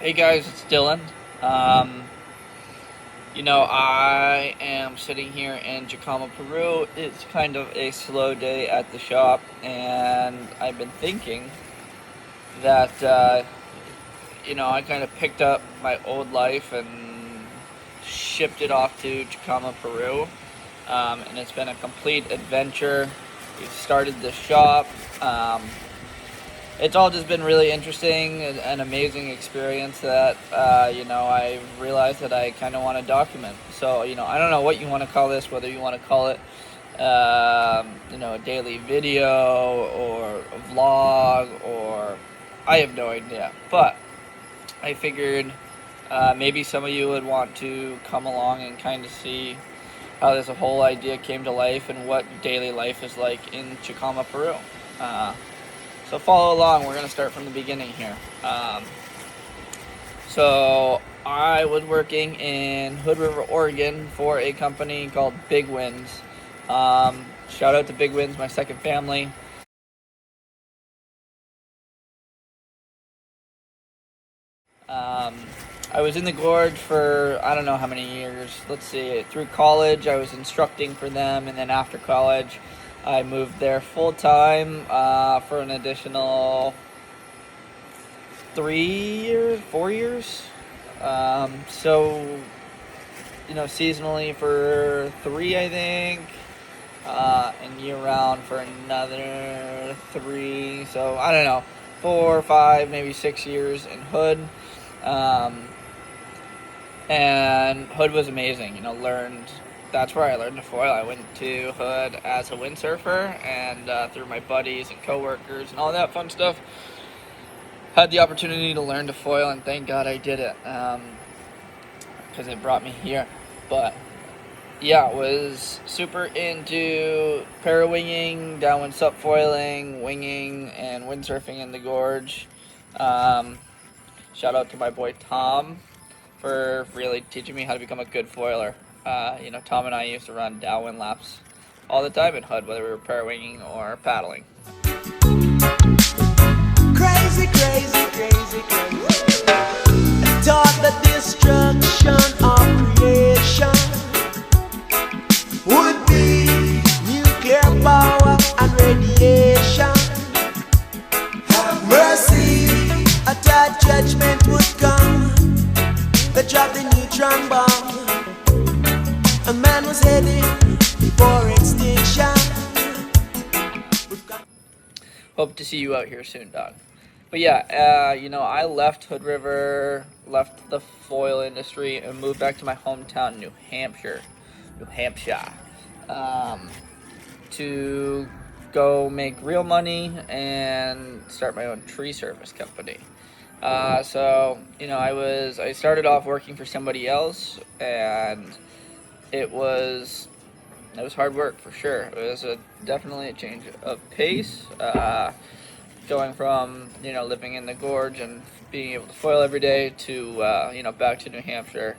Hey guys, it's Dylan. Um, I am sitting here in Chicama, Peru. It's kind of a slow day at the shop, and I've been thinking that, I kind of picked up my old life and shipped it off to Chicama, Peru. And it's been a complete adventure. We've started the shop. It's all just been really interesting and an amazing experience that I realized that I kind of want to document. So I don't know what you want to call this, whether you want to call it a daily video or a vlog, or I have no idea. But I figured maybe some of you would want to come along and kind of see how this whole idea came to life and what daily life is like in Chicama, Peru. Uh, so follow along. We're going to start from the beginning here. So I was working in Hood River, Oregon for a company called Big Winds. Shout out to Big Winds, my second family. Um, I was in the gorge for I don't know how many years. Let's see. Through college, I was instructing for them, and then after college, I moved there full time for an additional 3 years, 4 years. Seasonally for three, I think, and year round for another three. So I don't know, 4, 5, maybe 6 years in Hood. Um, and Hood was amazing. That's where I learned to foil. I went to Hood as a windsurfer, and through my buddies and coworkers and all that fun stuff, had the opportunity to learn to foil, and thank God I did it, because it brought me here. But yeah, was super into para-winging, downwind subfoiling, winging, and windsurfing in the gorge. Shout out to my boy Tom for really teaching me how to become a good foiler. Tom and I used to run downwind laps all the time in Hood, whether we were para-winging or paddling. Crazy, crazy, crazy, crazy. Taught the destruction of creation would be nuclear power and radiation. Have mercy, a that judgment would come. They dropped the neutron bomb. A man was heading for extinction. Hope to see you out here soon, dog. But yeah, I left Hood River, left the foil industry, and moved back to my hometown, New Hampshire, um, to go make real money and start my own tree service company. I started off working for somebody else, and it was hard work for sure. It was definitely a change of pace. Going from living in the gorge and being able to foil every day to back to New Hampshire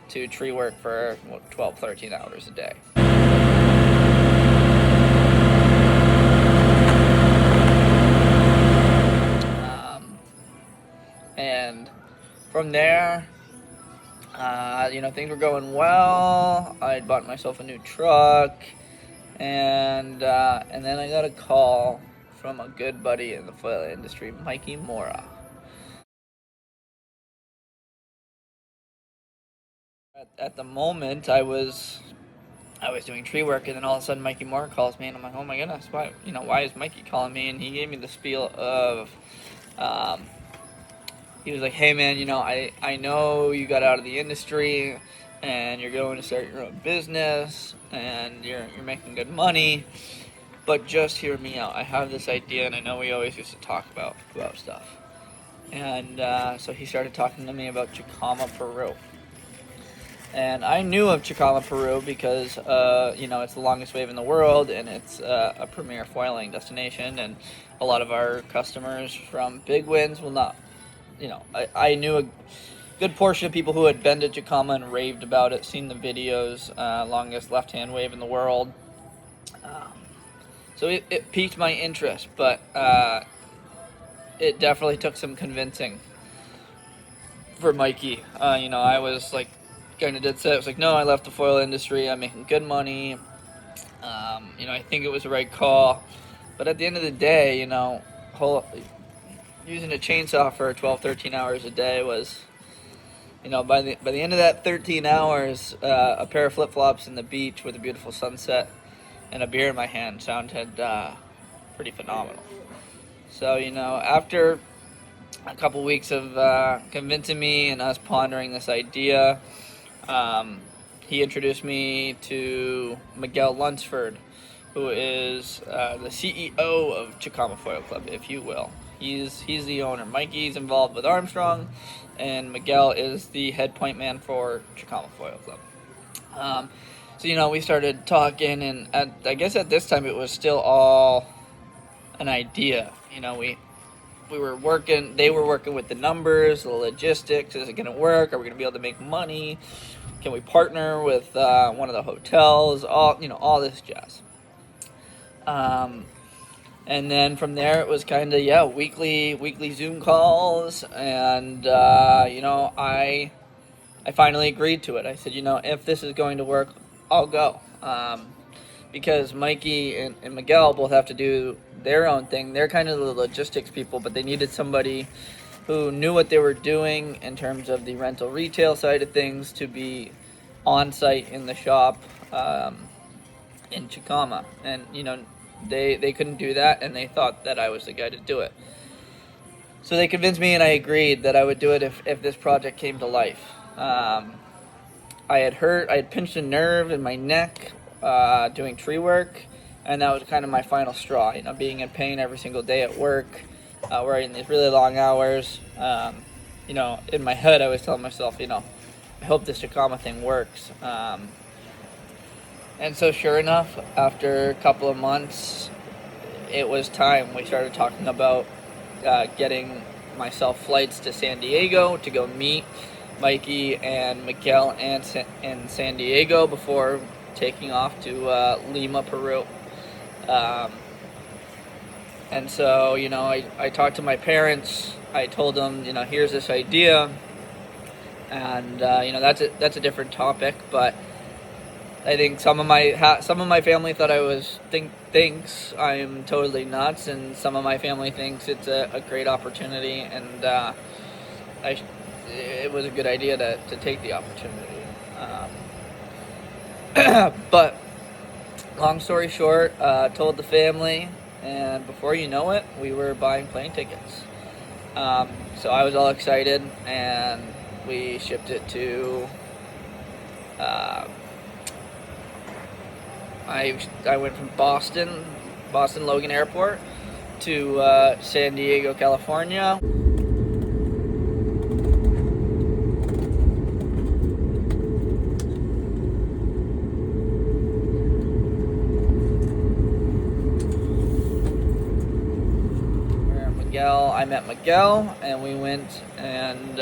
to tree work for 12, 13 hours a day. And from there, things were going well. I had bought myself a new truck, and then I got a call from a good buddy in the foil industry, Mikey Mora. At the moment, I was doing tree work, and then all of a sudden, Mikey Mora calls me, and I'm like, oh my goodness, why is Mikey calling me? And he gave me the spiel of, he was like, hey man, I know you got out of the industry, and you're going to start your own business, and you're making good money. But just hear me out. I have this idea, and I know we always used to talk about stuff. And so he started talking to me about Chicama, Peru. And I knew of Chicama, Peru because, it's the longest wave in the world, and it's a premier foiling destination. And a lot of our customers from Big Winds will not, I knew a good portion of people who had been to Chicama and raved about it, seen the videos, longest left-hand wave in the world. So it piqued my interest, but it definitely took some convincing. for Mikey. I was like kind of dead set. I was like, no, I left the foil industry. I'm making good money. I think it was the right call. But at the end of the day, using a chainsaw for 12, 13 hours a day was, by the end of that 13 hours, a pair of flip flops in the beach with a beautiful sunset and a beer in my hand sounded pretty phenomenal. So, after a couple weeks of convincing me and us pondering this idea, he introduced me to Miguel Lunsford, who is the CEO of Chicama Foil Club, if you will. He's the owner. Mikey's involved with Armstrong, and Miguel is the head point man for Chicama Foil Club. So we started talking, and I guess at this time it was still all an idea. We were working. They were working with the numbers, the logistics. Is it going to work? Are we going to be able to make money? Can we partner with one of the hotels? All this jazz. And then from there, it was kind of weekly Zoom calls, and I finally agreed to it. I said, if this is going to work, I'll go, because Mikey and Miguel both have to do their own thing. They're kind of the logistics people, but they needed somebody who knew what they were doing in terms of the rental retail side of things to be on site in the shop in Chicama, and they couldn't do that, and they thought that I was the guy to do it. So they convinced me, and I agreed that I would do it if this project came to life. I had pinched a nerve in my neck doing tree work, and that was kind of my final straw. Being in pain every single day at work, working these really long hours. In my head, I was telling myself, I hope this Chicama thing works. And so sure enough, after a couple of months, it was time. We started talking about getting myself flights to San Diego to go meet Mikey and Miguel in San Diego before taking off to Lima, Peru. And so, I talked to my parents. I told them, here's this idea. And, that's a different topic, but I think some of my family thought thinks I'm totally nuts, and some of my family thinks it's a great opportunity, and it was a good idea to take the opportunity. But long story short, told the family, and before you know it, we were buying plane tickets. So I was all excited, and we shipped it to. I went from Boston Logan Airport to San Diego, California. I met Miguel, and we went and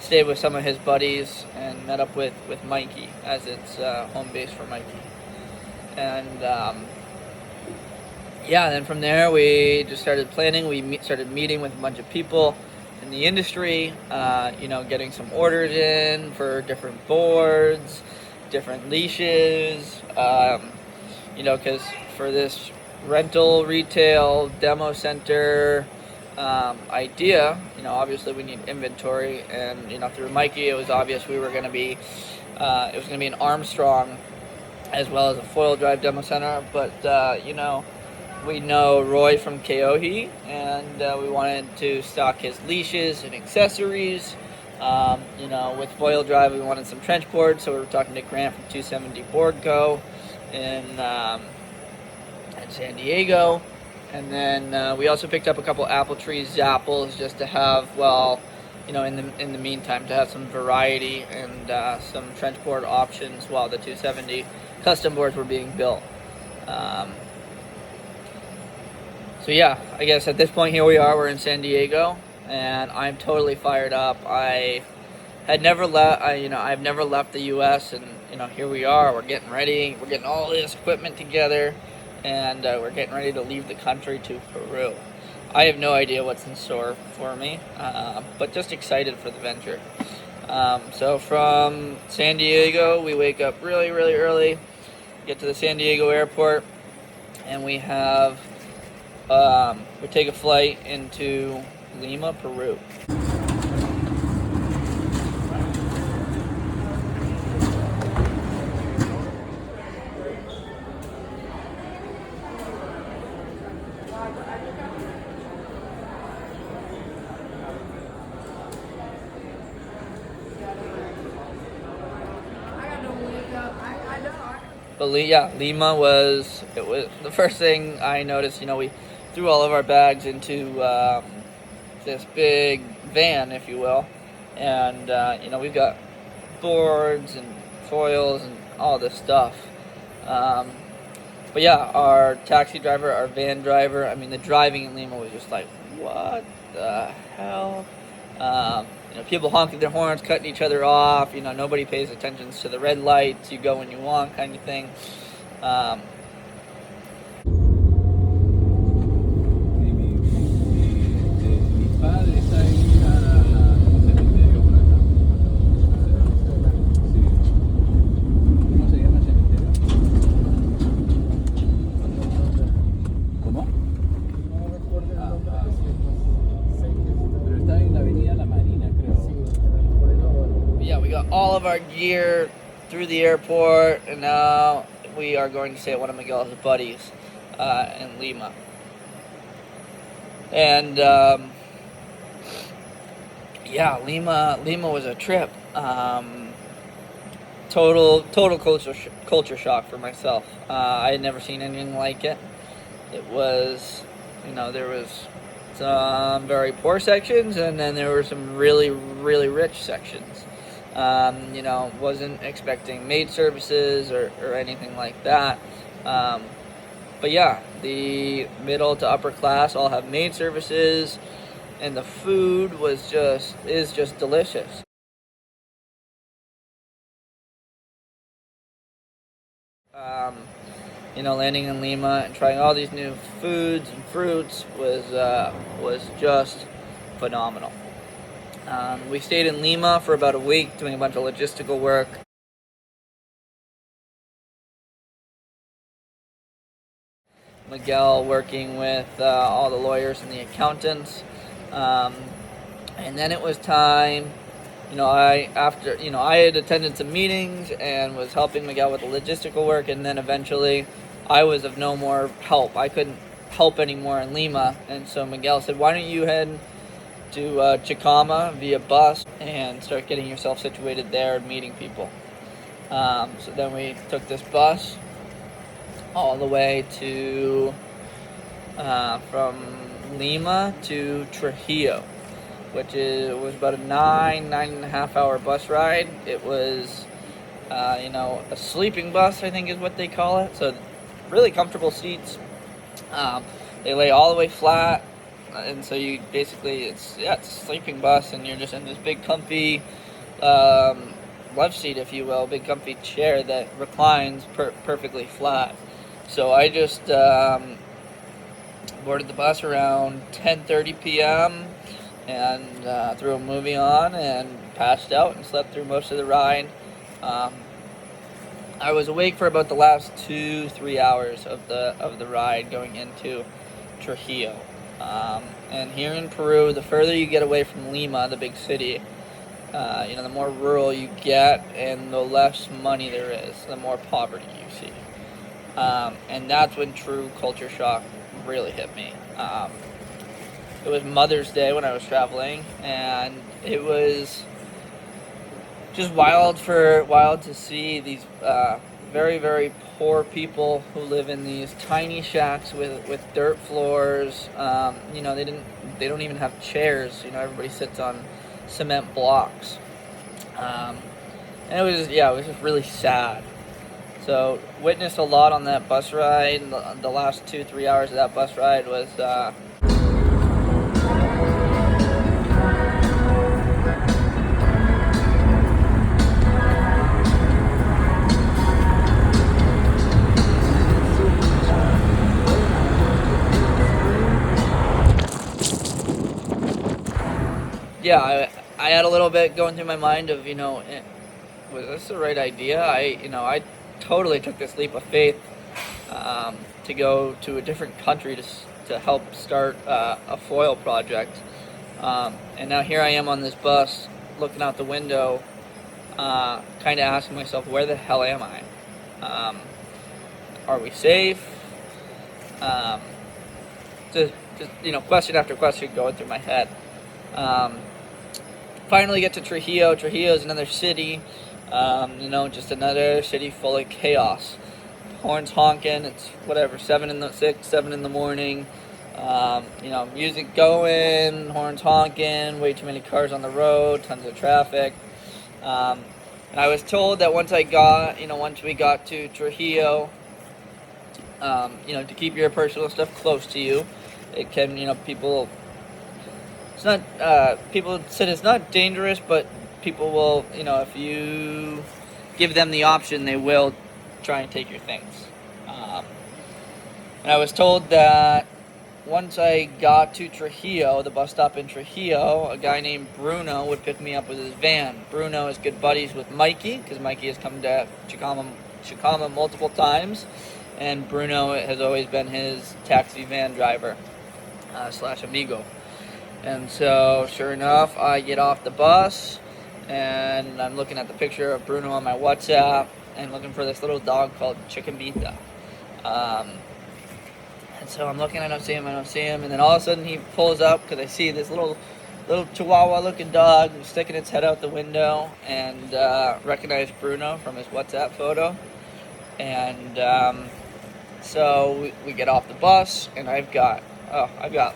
stayed with some of his buddies and met up with Mikey, as it's home base for Mikey. And then from there we just started planning. We started meeting with a bunch of people in the industry, getting some orders in for different boards, different leashes, because for this rental, retail, demo center idea, obviously we need inventory, and through Mikey it was obvious we were going to be it was going to be an Armstrong as well as a foil drive demo center, but we know Roy from Keohi, and we wanted to stock his leashes and accessories. With foil drive we wanted some trench boards, so we were talking to Grant from 270 Board Co. in San Diego. And then we also picked up a couple apple trees, zapples, just to have, in the meantime, to have some variety and some trench board options while the 270 custom boards were being built. I guess at this point here we are. We're in San Diego, and I'm totally fired up. I had never left. I've never left the U.S. and here we are. We're getting ready. We're getting all this equipment together, and we're getting ready to leave the country to Peru. I have no idea what's in store for me, but just excited for the venture. So from San Diego, we wake up really, really early, get to the San Diego airport, and we take a flight into Lima, Peru. But Lima was the first thing I noticed. We threw all of our bags into this big van, if you will, and we've got boards and foils and all this stuff. But yeah, our taxi driver, our van driver, the driving in Lima was just like, what the hell? People honking their horns, cutting each other off. Nobody pays attention to the red lights. You go when you want, kind of thing. We got all of our gear through the airport, and now we are going to stay at one of Miguel's buddies in Lima. And Lima was a trip. Total culture shock for myself. I had never seen anything like it. It was, there was some very poor sections, and then there were some really, really rich sections. Wasn't expecting maid services or anything like that. But yeah, the middle to upper class all have maid services, and the food is just delicious. Landing in Lima and trying all these new foods and fruits was just phenomenal. We stayed in Lima for about a week doing a bunch of logistical work. Miguel working with all the lawyers and the accountants. And then it was time. I had attended some meetings and was helping Miguel with the logistical work, and then eventually I was of no more help. I couldn't help anymore in Lima, and so Miguel said, why don't you head to Chicama via bus and start getting yourself situated there and meeting people. So then we took this bus all the way to from Lima to Trujillo, which was about a 9.5 hour bus ride. It was a sleeping bus, I think is what they call it. So really comfortable seats. They lay all the way flat. And so you basically, it's a sleeping bus, and you're just in this big comfy love seat, if you will, big comfy chair that reclines perfectly flat. So I just boarded the bus around 10:30 p.m. and threw a movie on and passed out and slept through most of the ride. I was awake for about the last 2-3 hours of the ride going into Trujillo. And here in Peru, the further you get away from Lima, the big city, the more rural you get and the less money there is, the more poverty you see. And that's when true culture shock really hit me. It was Mother's Day when I was traveling, and it was just wild to see these very, very poor people who live in these tiny shacks with dirt floors. They don't even have chairs. Everybody sits on cement blocks. And it was just really sad. So witnessed a lot on that bus ride. The last 2-3 hours of that bus ride was yeah, I had a little bit going through my mind of, was this the right idea? I totally took this leap of faith to go to a different country to help start a foil project. And now here I am on this bus looking out the window, kind of asking myself, where the hell am I? Are we safe? Just question after question going through my head. Finally get to Trujillo. Trujillo is another city, just another city full of chaos. Horns honking. It's whatever, 7 in the morning. Music going, horns honking, way too many cars on the road, tons of traffic. And I was told that once we got to Trujillo, to keep your personal stuff close to you. It can, people said it's not dangerous, but people will, if you give them the option, they will try and take your things. And I was told that once I got to Trujillo, the bus stop in Trujillo, a guy named Bruno would pick me up with his van. Bruno is good buddies with Mikey, because Mikey has come to Chicama multiple times, and Bruno has always been his taxi van driver / amigo. And so, sure enough, I get off the bus, and I'm looking at the picture of Bruno on my WhatsApp, and looking for this little dog called Chicamita. And so I'm looking, I don't see him, and then all of a sudden he pulls up, because I see this little Chihuahua-looking dog sticking its head out the window, and recognize Bruno from his WhatsApp photo. And so we get off the bus, and I've got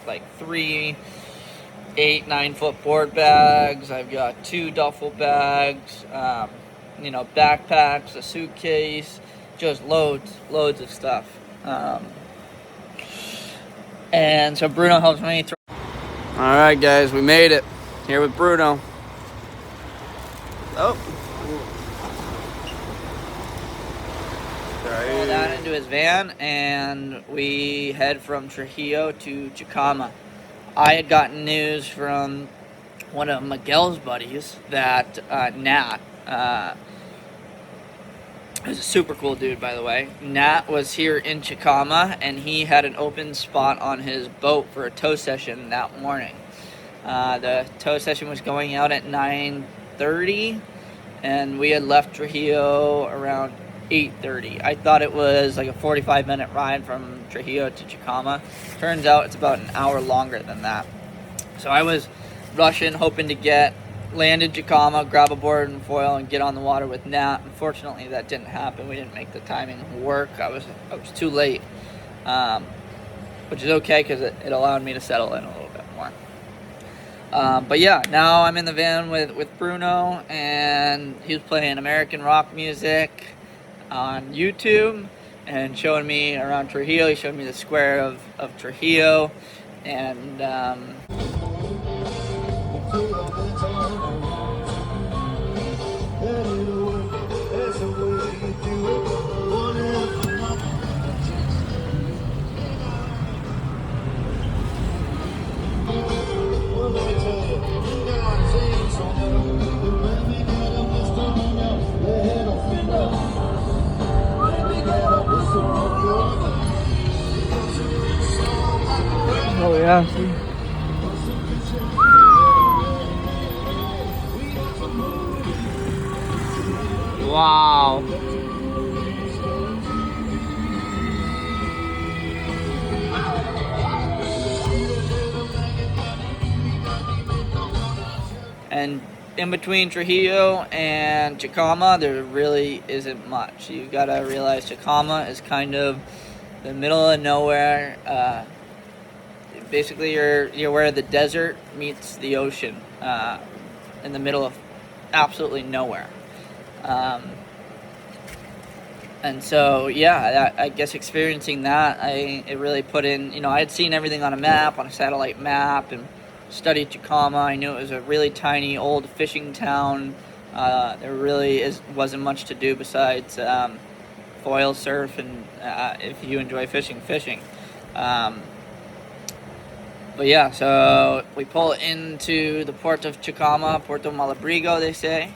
like 3 8-9-foot board bags. I've got 2 duffel bags, backpacks, a suitcase, just loads of stuff. And so Bruno helps me. All right, guys, we made it. Here with Bruno. Oh. Roll that into his van, and we head from Trujillo to Chicama. I had gotten news from one of Miguel's buddies that Nat, who's a super cool dude, by the way. Nat was here in Chicama, and he had an open spot on his boat for a tow session that morning. The tow session was going out at 9:30, and we had left Trujillo around 8:30. I thought it was like a 45-minute ride from Trujillo to Chicama. Turns out it's about an hour longer than that. So I was rushing, hoping to get land in Chicama, grab a board and foil, and get on the water with Nat. Unfortunately, that didn't happen. We didn't make the timing work. I was too late, which is okay because it allowed me to settle in a little bit more. But yeah, now I'm in the van with Bruno, and he was playing American rock music on YouTube and showing me around Trujillo. He showed me the square of Trujillo, and oh yeah, see. Wow. And in between Trujillo and Chicama, there really isn't much. You gotta realize Chicama is kind of the middle of nowhere. Basically, you're where the desert meets the ocean, in the middle of absolutely nowhere. And so, yeah, I guess experiencing that, it really put in, I had seen everything on a map, on a satellite map, and studied Chicama. I knew it was a really tiny, old fishing town. There really wasn't much to do besides foil surf, and if you enjoy fishing. But yeah, so we pull into the port of Chicama, Puerto Malabrigo, they say.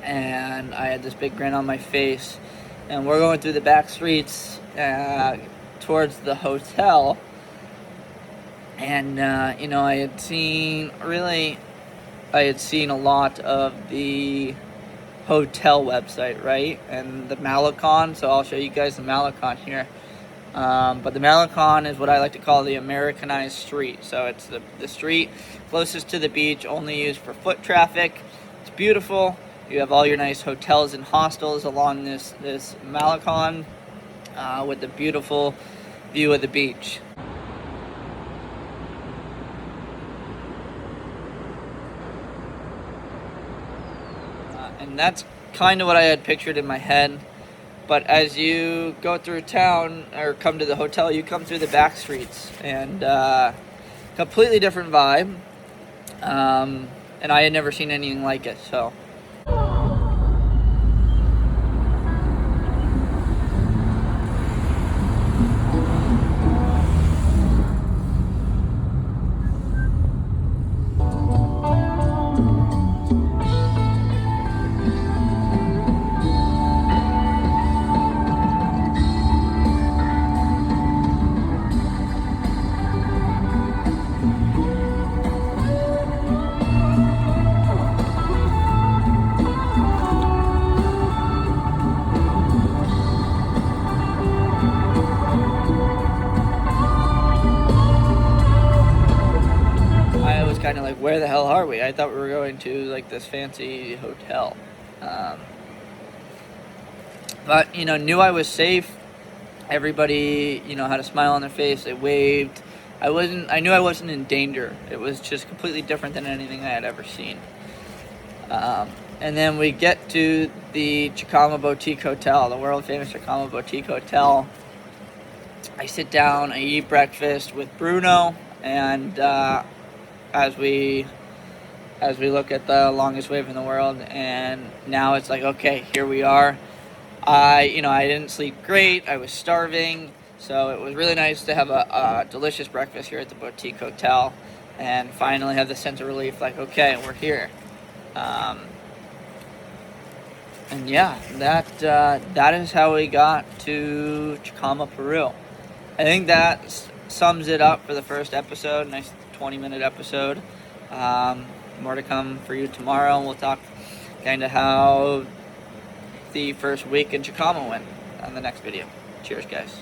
And I had this big grin on my face, and we're going through the back streets towards the hotel. And I had seen a lot of the hotel website, right, and the Malecon. So I'll show you guys the Malecon here. But the Malecon is what I like to call the Americanized street. So it's the street closest to the beach, only used for foot traffic. It's beautiful. You have all your nice hotels and hostels along this Malecon with the beautiful view of the beach. And that's kind of what I had pictured in my head. But as you go through town or come to the hotel, you come through the back streets, and completely different vibe. And I had never seen anything like it. So. Kind of like, where the hell are we? I thought we were going to like this fancy hotel, but knew I was safe. Everybody had a smile on their face. They waved. I knew I wasn't in danger. It was just completely different than anything I had ever seen. And then we get to the Chicama Boutique Hotel, the world famous Chicama Boutique Hotel. I sit down, I eat breakfast with Bruno, and as we look at the longest wave in the world, and now it's like, okay, here we are. I didn't sleep great. I was starving, so it was really nice to have a delicious breakfast here at the Boutique Hotel, and finally have the sense of relief, like, okay, we're here. And yeah, that is how we got to Chicama, Peru. I think that sums it up for the first episode. Nice 20-minute episode. More to come for you tomorrow, and we'll talk kind of how the first week in Chicama went on the next video. Cheers, guys.